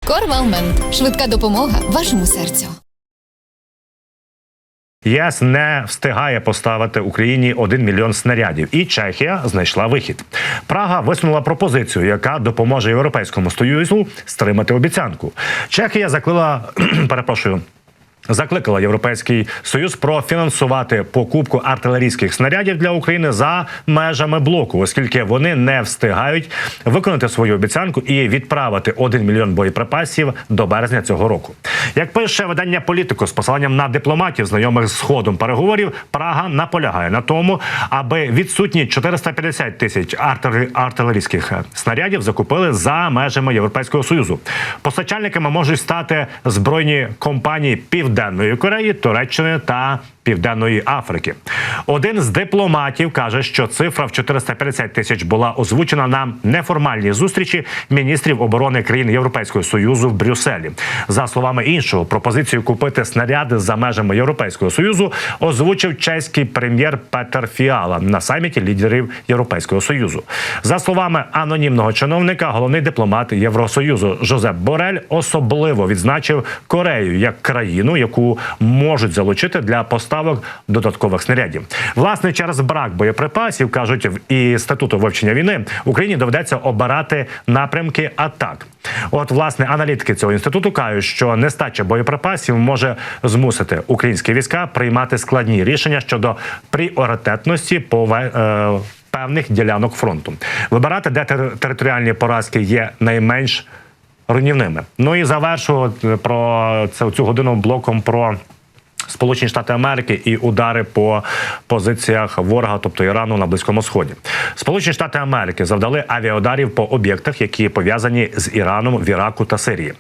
Корвалмент. Швидка допомога вашому серцю. ЄС не встигає поставити Україні 1 мільйон снарядів, і Чехія знайшла вихід. Прага висунула пропозицію, яка допоможе Європейському Союзу стримати обіцянку. Чехія закликала Європейський Союз профінансувати покупку артилерійських снарядів для України за межами блоку, оскільки вони не встигають виконати свою обіцянку і відправити 1 мільйон боєприпасів до березня цього року. Як пише видання «Політико» з посиланням на дипломатів, знайомих з ходом переговорів, Прага наполягає на тому, аби відсутні 450 тисяч артилерійських снарядів закупили за межами Європейського Союзу. Постачальниками можуть стати збройні компанії Південної Кореї, Туреччини та Південної Африки. Один з дипломатів каже, що цифра в 450 тисяч була озвучена на неформальній зустрічі міністрів оборони країн Європейського Союзу в Брюсселі. За словами іншого, пропозицію купити снаряди за межами Європейського Союзу озвучив чеський прем'єр Петер Фіала на саміті лідерів Європейського Союзу. За словами анонімного чиновника, головний дипломат Євросоюзу Жозеп Борель особливо відзначив Корею як країну, яку можуть залучити для поставок додаткових снарядів. Власне, через брак боєприпасів, кажуть в Інституту вивчення війни, Україні доведеться обирати напрямки атак. От, власне, аналітики цього інституту кажуть, що нестача боєприпасів може змусити українські війська приймати складні рішення щодо пріоритетності певних ділянок фронту. Вибирати, де територіальні поразки є найменш руйнівними. Ну і завершу про цю годину блоком про Сполучені Штати Америки і удари по позиціях ворога, тобто Ірану, на Близькому Сході. Сполучені Штати Америки завдали авіаударів по об'єктах, які пов'язані з Іраном в Іраку та Сирії.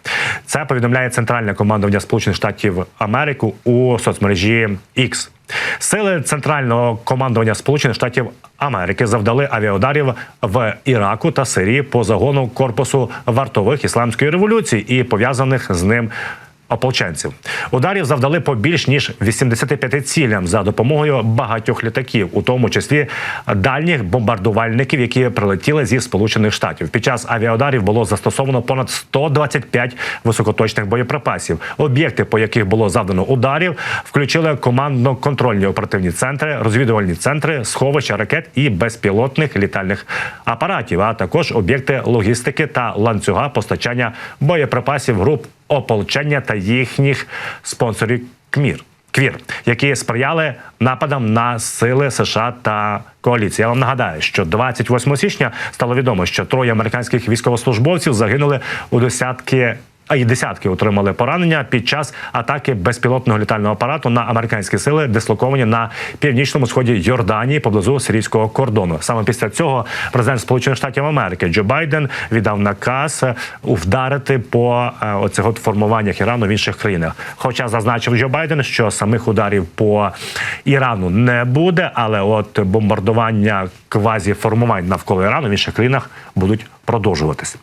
Це повідомляє Центральне командування Сполучених Штатів Америки у соцмережі X. Сили Центрального командування Сполучених Штатів Америки завдали авіаударів в Іраку та Сирії по загону корпусу вартових Ісламської революції і пов'язаних з ним ополченців. Ударів завдали по більш ніж 85 цілям за допомогою багатьох літаків, у тому числі дальніх бомбардувальників, які прилетіли зі Сполучених Штатів. Під час авіаударів було застосовано понад 125 високоточних боєприпасів. Об'єкти, по яких було завдано ударів, включили командно-контрольні оперативні центри, розвідувальні центри, сховища ракет і безпілотних літальних апаратів, а також об'єкти логістики та ланцюга постачання боєприпасів груп ополчення та їхніх спонсорів КВІР, які сприяли нападам на сили США та коаліції. Я вам нагадаю, що 28 січня стало відомо, що 3 американських військовослужбовців загинули і десятки отримали поранення під час атаки безпілотного літального апарату на американські сили, дислоковані на північному сході Йорданії поблизу сирійського кордону. Саме після цього президент Сполучених Штатів Америки Джо Байден віддав наказ вдарити по оцих формуваннях Ірану в інших країнах. Хоча зазначив Джо Байден, що самих ударів по Ірану не буде, але от бомбардування квазіформувань навколо Ірану в інших країнах будуть продовжуватись.